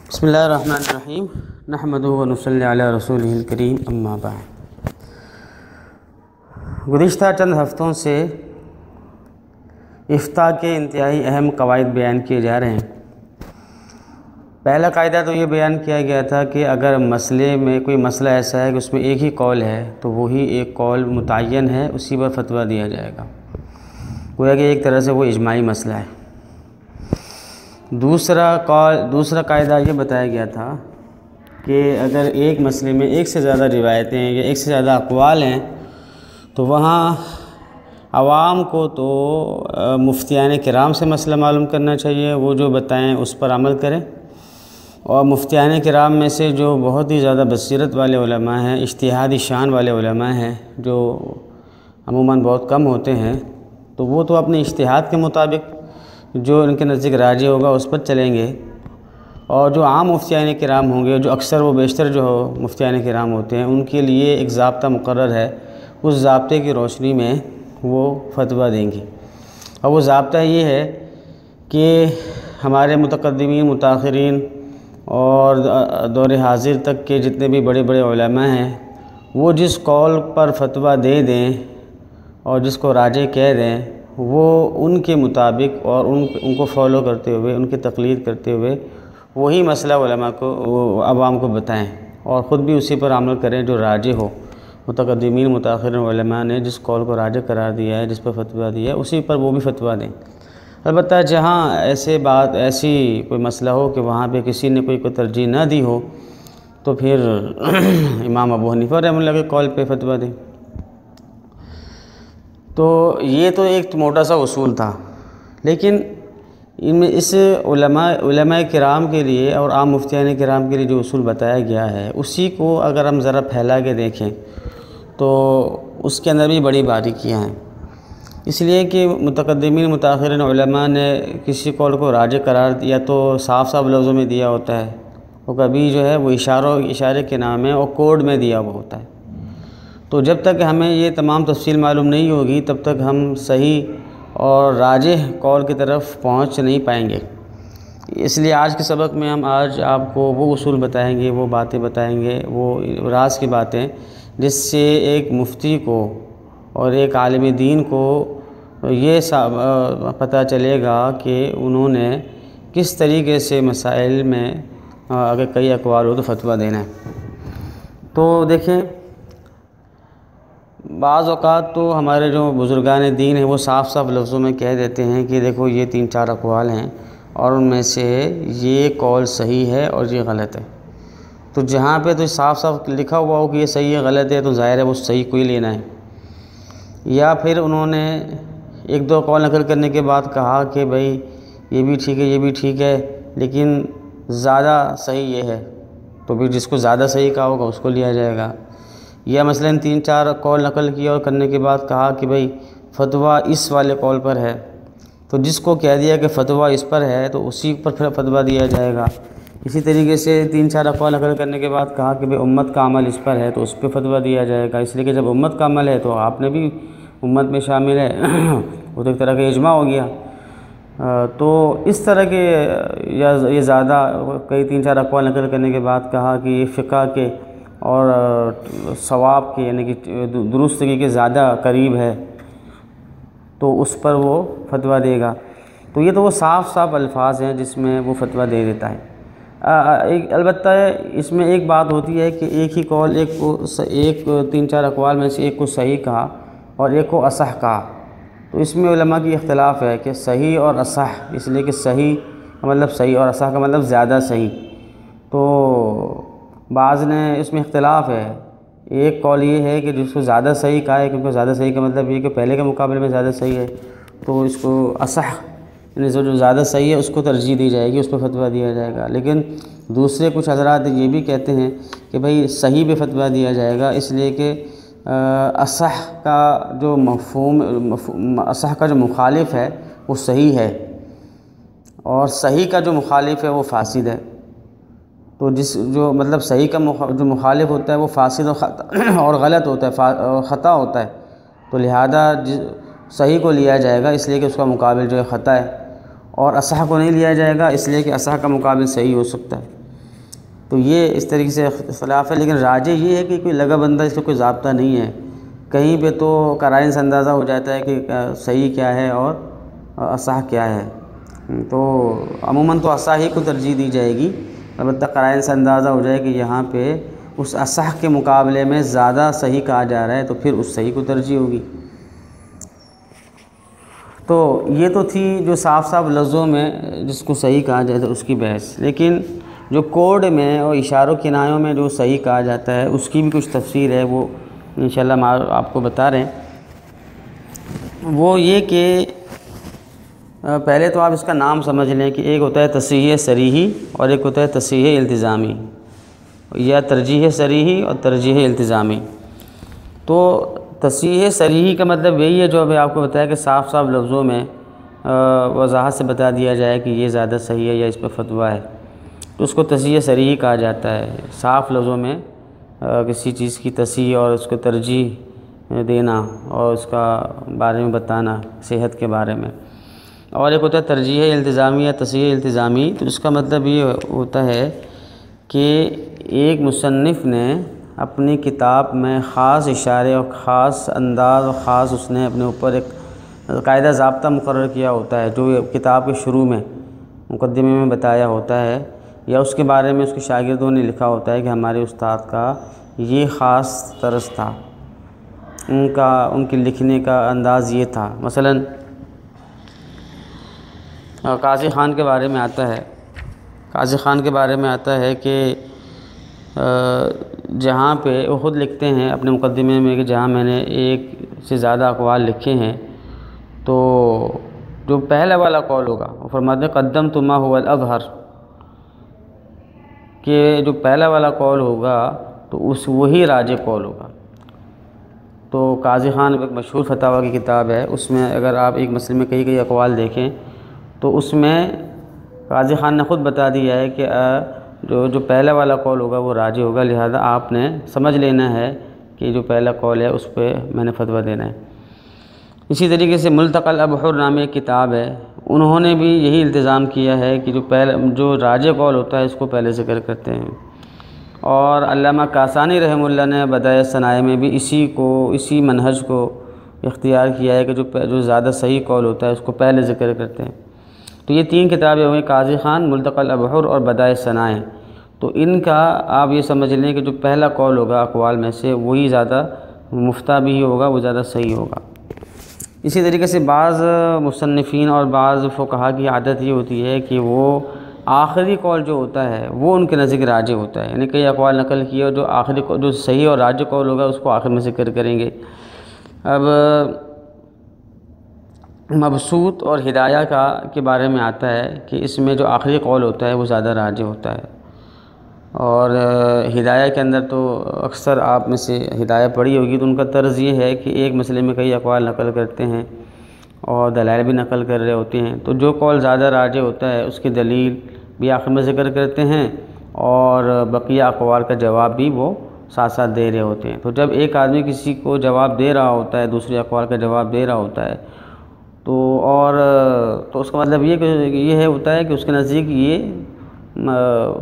بسم اللہ الرحمن الرحیم نحمدہ و نصلی علی رسولہ الکریم اما بعد۔ گزشتہ چند ہفتوں سے افتاء کے انتہائی اہم قواعد بیان کیے جا رہے ہیں۔ پہلا قاعدہ تو یہ بیان کیا گیا تھا کہ اگر مسئلے میں کوئی مسئلہ ایسا ہے کہ اس میں ایک ہی قول ہے تو وہی ایک قول متعین ہے، اسی پر فتویٰ دیا جائے گا، گویا کہ ایک طرح سے وہ اجماعی مسئلہ ہے۔ دوسرا قاعدہ یہ بتایا گیا تھا کہ اگر ایک مسئلے میں ایک سے زیادہ روایتیں یا ایک سے زیادہ اقوال ہیں تو وہاں عوام کو تو مفتیان کرام سے مسئلہ معلوم کرنا چاہیے، وہ جو بتائیں اس پر عمل کریں، اور مفتیان کرام میں سے جو بہت ہی زیادہ بصیرت والے علماء ہیں، اجتہادی شان والے علماء ہیں، جو عموماً بہت کم ہوتے ہیں، تو وہ تو اپنے اجتہاد کے مطابق جو ان کے نزدیک راجح ہوگا اس پر چلیں گے، اور جو عام مفتیان کرام ہوں گے، جو اکثر و بیشتر جو مفتیان کرام ہوتے ہیں، ان کے لیے ایک ضابطہ مقرر ہے، اس ضابطے کی روشنی میں وہ فتویٰ دیں گے۔ اور وہ ضابطہ یہ ہے کہ ہمارے متقدمین، متاخرین اور دور حاضر تک کے جتنے بھی بڑے بڑے علماء ہیں، وہ جس قول پر فتویٰ دے دیں اور جس کو راجح کہہ دیں، وہ ان کے مطابق اور ان کو فالو کرتے ہوئے، ان کی تقلید کرتے ہوئے وہی مسئلہ علماء کو، عوام کو بتائیں، اور خود بھی اسی پر عمل کریں جو راجح ہو۔ متقدمین متاخرین علماء نے جس قول کو راجح قرار دیا ہے، جس پر فتویٰ دیا ہے، اسی پر وہ بھی فتویٰ دیں۔ البتہ جہاں ایسی کوئی مسئلہ ہو کہ وہاں پہ کسی نے کوئی ترجیح نہ دی ہو، تو پھر امام ابو حنیفہ رحمہ اللہ کے قول پہ فتویٰ دیں۔ تو یہ تو ایک موٹا سا اصول تھا، لیکن اس علماء کرام کے لیے اور عام مفتیان کرام کے لیے جو اصول بتایا گیا ہے، اسی کو اگر ہم ذرا پھیلا کے دیکھیں تو اس کے اندر بھی بڑی باریکیاں ہیں، اس لیے کہ متقدمین متاخرین علماء نے کسی قول کو راجح قرار دیا تو صاف صاف لفظوں میں دیا ہوتا ہے، اور کبھی جو ہے وہ اشارے کے نام ہے اور کوڈ میں دیا ہوا ہوتا ہے۔ تو جب تک ہمیں یہ تمام تفصیل معلوم نہیں ہوگی، تب تک ہم صحیح اور راجح قول کی طرف پہنچ نہیں پائیں گے۔ اس لیے آج کے سبق میں ہم آپ کو وہ اصول بتائیں گے، وہ باتیں بتائیں گے، وہ راز کی باتیں، جس سے ایک مفتی کو اور ایک عالم دین کو یہ پتہ چلے گا کہ انہوں نے کس طریقے سے مسائل میں اگر کئی اقوال ہو تو فتویٰ دینا ہے۔ تو دیکھیں، بعض اوقات تو ہمارے جو بزرگان دین ہیں وہ صاف صاف لفظوں میں کہہ دیتے ہیں کہ دیکھو یہ 3-4 اقوال ہیں اور ان میں سے یہ قول صحیح ہے اور یہ غلط ہے۔ تو جہاں پہ تو صاف صاف لکھا ہوا ہو کہ یہ صحیح ہے غلط ہے، تو ظاہر ہے وہ صحیح کو ہی لینا ہے۔ یا پھر انہوں نے 1-2 قول نقل کرنے کے بعد کہا کہ بھئی یہ بھی ٹھیک ہے، یہ بھی ٹھیک ہے، لیکن زیادہ صحیح یہ ہے، تو پھر جس کو زیادہ صحیح کہا ہوگا اس کو لیا جائے گا۔ یا مثلاً 3-4 قول نقل کیا اور کرنے کے بعد کہا کہ بھئی فتویٰ اس والے قول پر ہے، تو جس کو کہہ دیا کہ فتویٰ اس پر ہے تو اسی پر پھر فتویٰ دیا جائے گا۔ اسی طریقے سے 3-4 اقوال نقل کرنے کے بعد کہا کہ بھئی امت کا عمل اس پر ہے تو اس پہ فتویٰ دیا جائے گا، اس لیے کہ جب امت کا عمل ہے تو آپ نے بھی امت میں شامل ہے، وہ تو ایک طرح کا اجماع ہو گیا۔ تو اس طرح کے یا یہ زیادہ کئی 3-4 اقوال نقل کرنے کے بعد کہا کہ یہ فقہ کے اور ثواب کے یعنی کہ درستگی کے زیادہ قریب ہے، تو اس پر وہ فتویٰ دے گا۔ تو یہ تو وہ صاف صاف الفاظ ہیں جس میں وہ فتویٰ دے دیتا ہے۔ البتہ اس میں ایک بات ہوتی ہے کہ ایک ہی قول ایک 3-4 اقوال میں سے ایک کو صحیح کہا اور ایک کو اصح کہا، تو اس میں علماء کی اختلاف ہے کہ صحیح اور اصح، اس لیے کہ صحیح کا مطلب صحیح اور اصح کا مطلب زیادہ صحیح۔ تو بعض نے اس میں اختلاف ہے۔ ایک قول یہ ہے کہ جس کو زیادہ صحیح کہا ہے، کیونکہ زیادہ صحیح کا مطلب یہ کہ پہلے کے مقابلے میں زیادہ صحیح ہے، تو اس کو اصح یعنی جو زیادہ صحیح ہے اس کو ترجیح دی جائے گی، اس پہ فتویٰ دیا جائے گا۔ لیکن دوسرے کچھ حضرات یہ بھی کہتے ہیں کہ بھئی صحیح پہ فتویٰ دیا جائے گا، اس لیے کہ اصح کا جو اصح کا جو مخالف ہے وہ صحیح ہے، اور صحیح کا جو مخالف ہے وہ فاسد ہے۔ تو جو مطلب صحیح کا جو مخالف ہوتا ہے وہ فاسد اور غلط ہوتا ہے اور خطا ہوتا ہے، تو لہذا صحیح کو لیا جائے گا اس لیے کہ اس کا مقابل جو ہے خطا ہے، اور اصح کو نہیں لیا جائے گا اس لیے کہ اصح کا مقابل صحیح ہو سکتا ہے۔ تو یہ اس طریقے سے اختلاف ہے، لیکن راجح یہ ہے کہ کوئی لگا بندہ اس کا کوئی ضابطہ نہیں ہے، کہیں پہ تو قرائن سے اندازہ ہو جاتا ہے کہ صحیح کیا ہے اور اصح کیا ہے، تو عموماً تو اصح ہی کو ترجیح دی جائے گی، البتہ قرائن سے اندازہ ہو جائے کہ یہاں پہ اس اصح کے مقابلے میں زیادہ صحیح کہا جا رہا ہے تو پھر اس صحیح کو ترجیح ہوگی۔ تو یہ تو تھی جو صاف صاف لفظوں میں جس کو صحیح کہا جائے تو اس کی بحث، لیکن جو کوڈ میں اور اشاروں کنایوں میں جو صحیح کہا جاتا ہے اس کی بھی کچھ تفسیر ہے، وہ انشاءاللہ ہم آپ کو بتا رہے ہیں۔ وہ یہ کہ پہلے تو آپ اس کا نام سمجھ لیں کہ ایک ہوتا ہے تصریح صریحی اور ایک ہوتا ہے تصریح التزامی، یا ترجیح صریحی اور ترجیح التزامی۔ تو تصریح صریحی کا مطلب یہی ہے جو ابھی آپ کو بتایا کہ صاف صاف لفظوں میں وضاحت سے بتا دیا جائے کہ یہ زیادہ صحیح ہے یا اس پہ فتویٰ ہے، تو اس کو تصریح صریحی کہا جاتا ہے، صاف لفظوں میں کسی چیز کی تصحیح اور اس کو ترجیح دینا اور اس کا بارے میں بتانا، صحت کے بارے میں۔ اور ایک ہوتا ہے ترجیح التزامی یا تصحیح التزامی، تو اس کا مطلب یہ ہوتا ہے کہ ایک مصنف نے اپنی کتاب میں خاص اشارے اور خاص انداز اور خاص اس نے اپنے اوپر ایک قاعدہ ضابطہ مقرر کیا ہوتا ہے جو کتاب کے شروع میں مقدمے میں بتایا ہوتا ہے، یا اس کے بارے میں اس کے شاگردوں نے لکھا ہوتا ہے کہ ہمارے استاد کا یہ خاص طرز تھا، ان کے لکھنے کا انداز یہ تھا۔ مثلاً قاضی خان کے بارے میں آتا ہے، قاضی خان کے بارے میں آتا ہے کہ جہاں پہ وہ خود لکھتے ہیں اپنے مقدمے میں کہ جہاں میں نے ایک سے زیادہ اقوال لکھے ہیں، تو جو پہلا والا قول ہوگا وہ فرماتے ہیں قدمت ما هو الاظہر، کہ جو پہلا والا قول ہوگا تو وہی راجح قول ہوگا۔ تو قاضی خان ایک مشہور فتاویٰ کی کتاب ہے، اس میں اگر آپ ایک مسئلے میں کئی اقوال دیکھیں تو اس میں قاضی خان نے خود بتا دیا ہے کہ جو پہلا والا قول ہوگا وہ راجح ہوگا، لہذا آپ نے سمجھ لینا ہے کہ جو پہلا قول ہے اس پہ میں نے فتویٰ دینا ہے۔ اسی طریقے سے ملتقى الابحر نامی ایک کتاب ہے، انہوں نے بھی یہی التزام کیا ہے کہ جو راجح قول ہوتا ہے اس کو پہلے ذکر کرتے ہیں، اور علامہ کاسانی رحمہ اللہ نے بدائع الصنائع میں بھی اسی منہج کو اختیار کیا ہے کہ جو زیادہ صحیح قول ہوتا ہے اس کو پہلے ذکر کرتے ہیں۔ تو یہ تین کتابیں ہوئیں، قاضی خان، ملتقى الابحر اور بدائع الصنائع۔ تو ان کا آپ یہ سمجھ لیں کہ جو پہلا قول ہوگا اقوال میں سے وہی زیادہ مفتہ بھی ہوگا، وہ زیادہ صحیح ہوگا۔ اسی طریقے سے بعض مصنفین اور بعض فقہا کی عادت یہ ہوتی ہے کہ وہ آخری قول جو ہوتا ہے وہ ان کے نزدیک راجح ہوتا ہے، یعنی کئی اقوال نقل کیے اور جو آخری جو صحیح اور راجح قول ہوگا اس کو آخر میں ذکر کریں گے۔ اب مبسوط اور ہدایہ کے بارے میں آتا ہے کہ اس میں جو آخری قول ہوتا ہے وہ زیادہ راجح ہوتا ہے، اور ہدایہ کے اندر تو اکثر آپ میں سے ہدایہ پڑھی ہوگی، تو ان کا طرز یہ ہے کہ ایک مسئلے میں کئی اقوال نقل کرتے ہیں اور دلائل بھی نقل کر رہے ہوتے ہیں، تو جو قول زیادہ راجح ہوتا ہے اس کی دلیل بھی آخر میں ذکر کرتے ہیں اور بقیہ اقوال کا جواب بھی وہ ساتھ ساتھ دے رہے ہوتے ہیں۔ تو جب ایک آدمی کسی کو جواب دے رہا ہوتا ہے، دوسرے اقوال کا جواب دے رہا ہوتا ہے، تو اس کا مطلب یہ ہوتا ہے کہ اس کے نزدیک یہ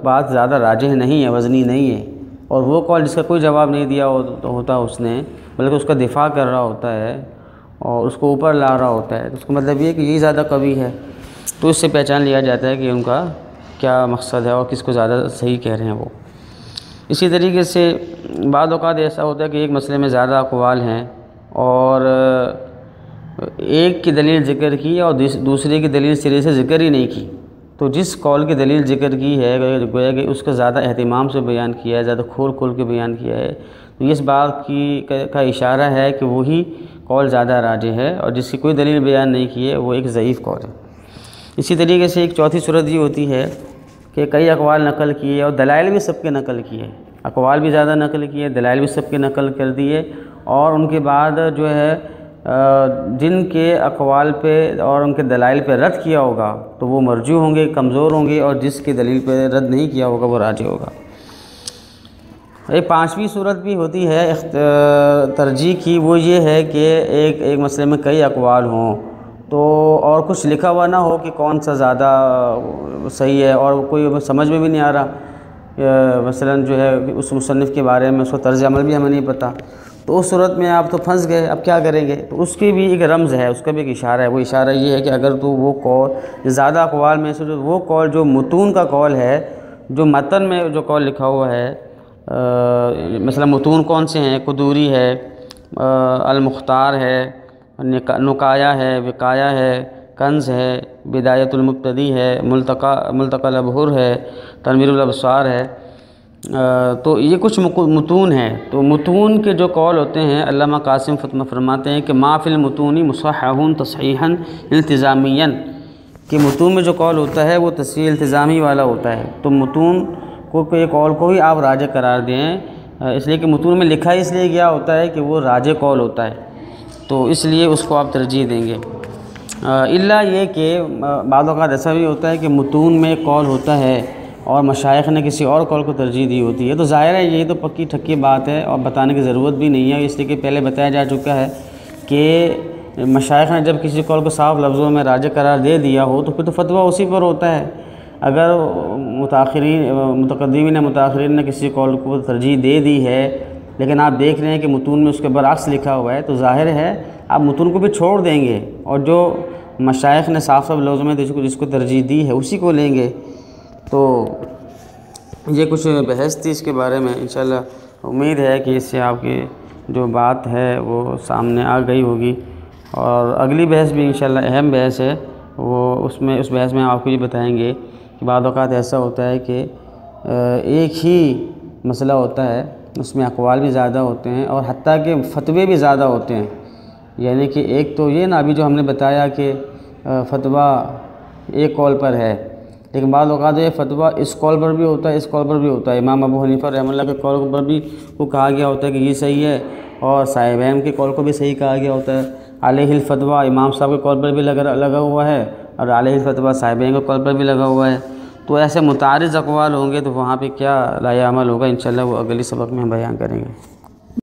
بات زیادہ راجح نہیں ہے، وزنی نہیں ہے، اور وہ قول جس کا کوئی جواب نہیں دیا ہوتا اس نے، بلکہ اس کا دفاع کر رہا ہوتا ہے اور اس کو اوپر لا رہا ہوتا ہے، تو اس کا مطلب یہ کہ یہی زیادہ قوی ہے۔ تو اس سے پہچان لیا جاتا ہے کہ ان کا کیا مقصد ہے اور کس کو زیادہ صحیح کہہ رہے ہیں وہ۔ اسی طریقے سے بعض اوقات ایسا ہوتا ہے کہ ایک مسئلے میں زیادہ اقوال ہیں اور ایک کی دلیل ذکر کی اور دوسرے کی دلیل سرے سے ذکر ہی نہیں کی، تو جس قول کی دلیل ذکر کی ہے گویا کہ اس کا زیادہ اہتمام سے بیان کیا ہے، زیادہ کھول کے بیان کیا ہے، تو اس بات کا اشارہ ہے کہ وہی قول زیادہ راجح ہے، اور جس کی کوئی دلیل بیان نہیں کی ہے وہ ایک ضعیف قول ہے۔ اسی طریقے سے ایک چوتھی صورت یہ ہوتی ہے کہ کئی اقوال نقل کیے اور دلائل بھی سب کے نقل کیے، اقوال بھی زیادہ نقل کیے، دلائل بھی سب کے نقل کر دیے، اور ان کے بعد جو ہے جن کے اقوال پہ اور ان کے دلائل پہ رد کیا ہوگا تو وہ مرجوح ہوں گے، کمزور ہوں گے، اور جس کے دلیل پہ رد نہیں کیا ہوگا وہ راجح ہوگا۔ ایک پانچویں صورت بھی ہوتی ہے ترجیح کی، وہ یہ ہے کہ ایک مسئلے میں کئی اقوال ہوں تو اور کچھ لکھا ہوا نہ ہو کہ کون سا زیادہ صحیح ہے، اور کوئی سمجھ میں بھی نہیں آ رہا مثلاً جو ہے اس مصنف کے بارے میں اس کو طرز عمل بھی ہمیں نہیں پتہ، تو اس صورت میں آپ تو پھنس گئے، اب کیا کریں گے؟ تو اس کی بھی ایک رمز ہے، اس کا بھی ایک اشارہ ہے۔ وہ اشارہ یہ ہے کہ اگر تو وہ قول زیادہ اقوال میں سے جو وہ قول جو متون کا قول ہے، جو متن میں جو قول لکھا ہوا ہے، مثلا متون کون سے ہیں؟ قدوری ہے، المختار ہے، نکایا ہے، وقایا ہے، کنز ہے، بدایت المبتدی ہے، ملتقى الابحر ہے، تنویر الابصار ہے۔ تو یہ کچھ متون ہیں۔ تو متون کے جو قول ہوتے ہیں، علامہ قاسم فرماتے ہیں کہ ما فی المتون مصحح تصحیحا التزامیا، کہ متون میں جو قول ہوتا ہے وہ تصحیح التزامی والا ہوتا ہے۔ تو متون کو کوئی قول کو ہی آپ راجح قرار دیں، اس لیے کہ متون میں لکھا اس لیے گیا ہوتا ہے کہ وہ راجح قول ہوتا ہے، تو اس لیے اس کو آپ ترجیح دیں گے۔ الا یہ کہ بعض اوقات ایسا بھی ہوتا ہے کہ متون میں قول ہوتا ہے اور مشائخ نے کسی اور قول کو ترجیح دی ہوتی ہے، تو ظاہر ہے یہ تو پکی ٹھکی بات ہے اور بتانے کی ضرورت بھی نہیں ہے، اس لیے کہ پہلے بتایا جا چکا ہے کہ مشائخ نے جب کسی قول کو صاف لفظوں میں راجح قرار دے دیا ہو تو پھر تو فتویٰ اسی پر ہوتا ہے۔ اگر متقدمین متاخرین نے کسی قول کو ترجیح دے دی ہے لیکن آپ دیکھ رہے ہیں کہ متون میں اس کے برعکس لکھا ہوا ہے، تو ظاہر ہے آپ متون کو بھی چھوڑ دیں گے اور جو مشائخ نے صاف لفظوں میں جس کو ترجیح دی ہے اسی کو لیں گے۔ تو یہ کچھ بحث تھی اس کے بارے میں، انشاءاللہ امید ہے کہ اس سے آپ کی جو بات ہے وہ سامنے آ گئی ہوگی، اور اگلی بحث بھی انشاءاللہ اہم بحث ہے، وہ اس بحث میں آپ کو یہ بتائیں گے کہ بعض اوقات ایسا ہوتا ہے کہ ایک ہی مسئلہ ہوتا ہے، اس میں اقوال بھی زیادہ ہوتے ہیں اور حتیٰ کہ فتوے بھی زیادہ ہوتے ہیں، یعنی کہ ایک تو یہ نا ابھی جو ہم نے بتایا کہ فتویٰ ایک قول پر ہے، لیکن بعض اوقات یہ فتویٰ اس قول پر بھی ہوتا ہے، اس قول پر بھی ہوتا ہے۔ امام ابو حنیفہ رحمہ اللہ کے قول پر بھی وہ کہا گیا ہوتا ہے کہ یہ صحیح ہے، اور صاحبین کے قول کو بھی صحیح کہا گیا ہوتا ہے۔ علیہ الفتویٰ امام صاحب کے قول پر بھی لگا ہوا ہے، اور علیہ الفتویٰ صاحبین کے قول پر بھی لگا ہوا ہے۔ تو ایسے متعارض اقوال ہوں گے تو وہاں پہ کیا رائے عمل ہوگا، انشاءاللہ وہ اگلی سبق میں ہم بیان کریں گے۔